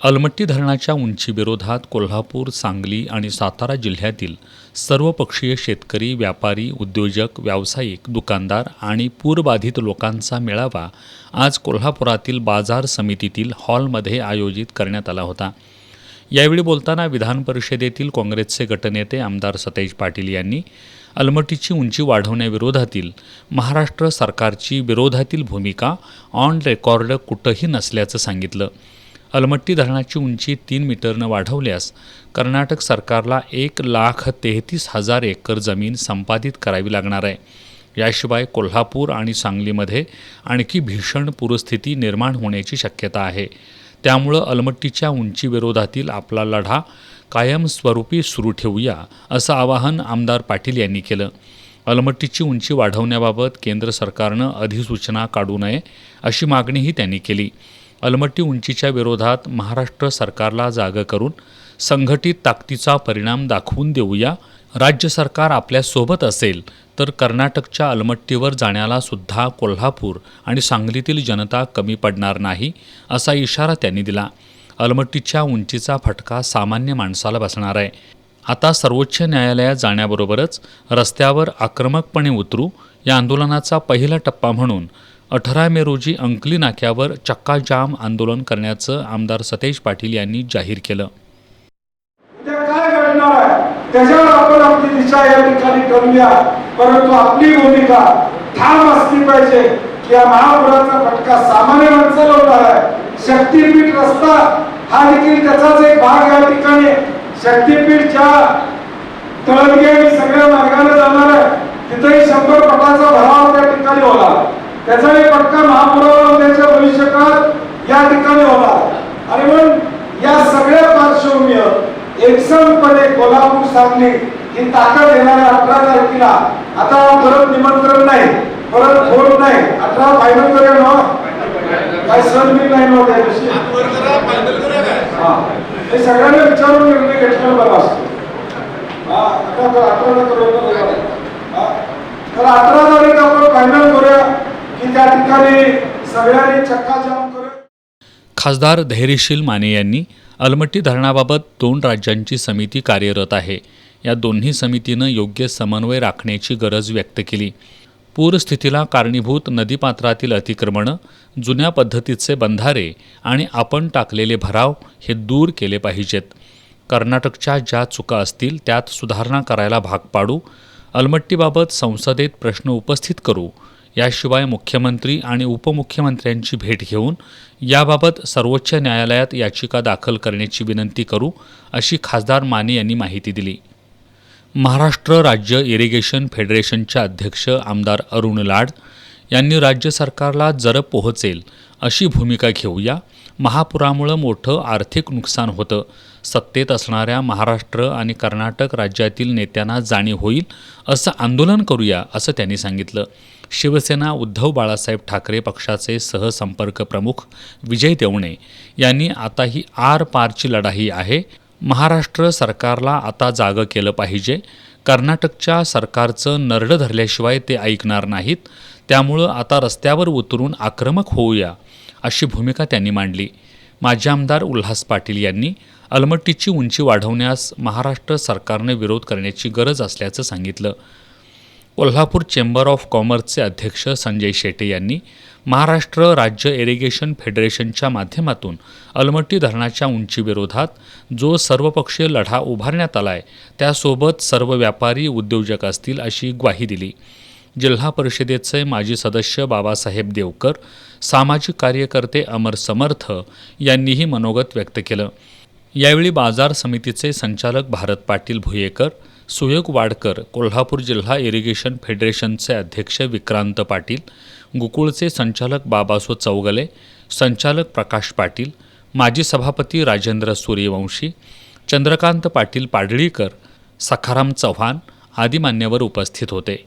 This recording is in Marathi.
अलमट्टी धरणाच्या उंचीविरोधात कोल्हापूर, सांगली आणि सातारा जिल्ह्यातील सर्वपक्षीय शेतकरी, व्यापारी, उद्योजक, व्यावसायिक, दुकानदार आणि पूरबाधित लोकांचा मेळावा आज कोल्हापुरातील बाजार समितीतील हॉलमध्ये आयोजित करण्यात आला होता. यावेळी बोलताना विधान परिषदेतील काँग्रेसचे गटनेते आमदार सतेज पाटील यांनी अलमट्टीची उंची वाढवण्याविरोधातील महाराष्ट्र सरकारची विरोधातील भूमिका ऑन रेकॉर्ड कुठंही नसल्याचं सांगितलं. अलमट्टी धरणाची उंची 3 मीटरनं वाढवल्यास कर्नाटक सरकारला 1,33,000 एकर जमीन संपादित करावी लागणार आहे. याशिवाय कोल्हापूर आणि सांगलीमध्ये आणखी भीषण पूरस्थिती निर्माण होण्याची शक्यता आहे. त्यामुळं अलमट्टीच्या उंचीविरोधातील आपला लढा कायमस्वरूपी सुरू ठेवूया, असं आवाहन आमदार पाटील यांनी केलं. अलमट्टीची उंची वाढवण्याबाबत केंद्र सरकारनं अधिसूचना काढू नये अशी मागणीही त्यांनी केली. अलमट्टी उंचीच्या विरोधात महाराष्ट्र सरकारला जागं करून संघटित ताकदीचा परिणाम दाखवून देऊया. राज्य सरकार आपल्यासोबत असेल तर कर्नाटकच्या अलमट्टीवर जाण्याला सुद्धा कोल्हापूर आणि सांगलीतील जनता कमी पडणार नाही, असा इशारा त्यांनी दिला. अलमट्टीच्या उंचीचा फटका सामान्य माणसाला बसणार आहे. आता सर्वोच्च न्यायालयात जाण्याबरोबरच रस्त्यावर आक्रमकपणे उतरू. या आंदोलनाचा पहिला टप्पा म्हणून 18 मे रोजी अंकली नाक्यावर चक्काजाम आंदोलन करण्याचं आमदार सतेज पाटील यांनी जाहीर केलं. काय घडणार आहे त्याच्यावर आपण आपली दिशा या ठिकाणी ठरवूया, परंतु आपली भूमिका ठाम असली पाहिजे की या महापुराचा फटका सामान्य माणसाला होणार आहे. शक्तीपीठ रस्ता हा देखील त्याचाच एक भाग या ठिकाणी. शक्तीपीठच्या तळमगे सगळ्या मार्गाने जाणार आहे, तिथेही 100 फुटाचा भराव त्या ठिकाणी होणार. त्याचाही फटका महापुरावर उद्याच्या भविष्यकाळात या ठिकाणी होणार. आणि म्हणून या सगळ्या पार्श्वभूमीवर एकसमपणे कोल्हापूर सांगली ही ताकद येणाऱ्या 18 तारखेला आता परत निमंत्रण नाही, परत फोन नाही, 18 फायनल करूया ना, काय सण मी नाही नव्हते हे सगळ्यांना विचारून निर्णय घेतलेला बरा असतो. आता 18 करूया तर 18 तारीख आपण फायनल करूया की त्या ठिकाणी सगळ्यांनी चक्काजाम करूया. खासदार धैर्यशील माने यांनी अलमट्टी धरणाबाबत 2 राज्यांची समिती कार्यरत आहे. या दोन्ही समितीनं योग्य समन्वय राखण्याची गरज व्यक्त केली. पूरस्थितीला कारणीभूत नदीपात्रातील अतिक्रमणं, जुन्या पद्धतीचे बंधारे आणि आपण टाकलेले भराव हे दूर केले पाहिजेत. कर्नाटकच्या ज्या चुका असतील त्यात सुधारणा करायला भाग पाडू. अलमट्टीबाबत संसदेत प्रश्न उपस्थित करू. याशिवाय मुख्यमंत्री आणि उपमुख्यमंत्र्यांची भेट घेऊन याबाबत सर्वोच्च न्यायालयात याचिका दाखल करण्याची विनंती करू, अशी खासदार माने यांनी माहिती दिली. महाराष्ट्र राज्य इरिगेशन फेडरेशनचे अध्यक्ष आमदार अरुण लाड यांनी राज्य सरकारला जरब पोहोचेल अशी भूमिका घेऊया. महापुरामुळं मोठं आर्थिक नुकसान होतं. सत्तेत असणाऱ्या महाराष्ट्र आणि कर्नाटक राज्यातील नेत्यांना जाणीव होईल असं आंदोलन करूया, असं त्यांनी सांगितलं. शिवसेना उद्धव बाळासाहेब ठाकरे पक्षाचे सहसंपर्क प्रमुख विजय देवणे यांनी आता ही आर-पारची लढाई आहे. महाराष्ट्र सरकारला आता जागं केलं पाहिजे. कर्नाटकच्या सरकारचं नरडं धरल्याशिवाय ते ऐकणार नाहीत. त्यामुळं आता रस्त्यावर उतरून आक्रमक होऊया, अशी भूमिका त्यांनी मांडली. माजी आमदार उल्हास पाटील यांनी अलमट्टीची उंची वाढवण्यास महाराष्ट्र सरकारने विरोध करण्याची गरज असल्याचं सांगितलं. कोल्हापूर चेंबर ऑफ कॉमर्सचे अध्यक्ष संजय शेटे यांनी महाराष्ट्र राज्य इरिगेशन फेडरेशनच्या माध्यमातून अलमट्टी धरणाच्या उंचीविरोधात जो सर्वपक्षीय लढा उभारण्यात आला आहे त्यासोबत सर्व व्यापारी, उद्योजक असतील, अशी ग्वाही दिली. जिल्हा परिषदेचे माजी सदस्य बाबासाहेब देवकर, सामाजिक कार्यकर्ते अमर समर्थ यांनीही मनोगत व्यक्त केलं. यावेळी बाजार समितीचे संचालक भारत पाटील भुयेकर, सुयोग वाडकर, कोल्हापूर जिल्हा इरिगेशन फेडरेशनचे अध्यक्ष विक्रांत पाटील, गोकुळचे संचालक बाबासो चौगले, संचालक प्रकाश पाटील, माजी सभापती राजेंद्र सूर्यवंशी, चंद्रकांत पाटील पाडळीकर, सखाराम चव्हाण आदी मान्यवर उपस्थित होते.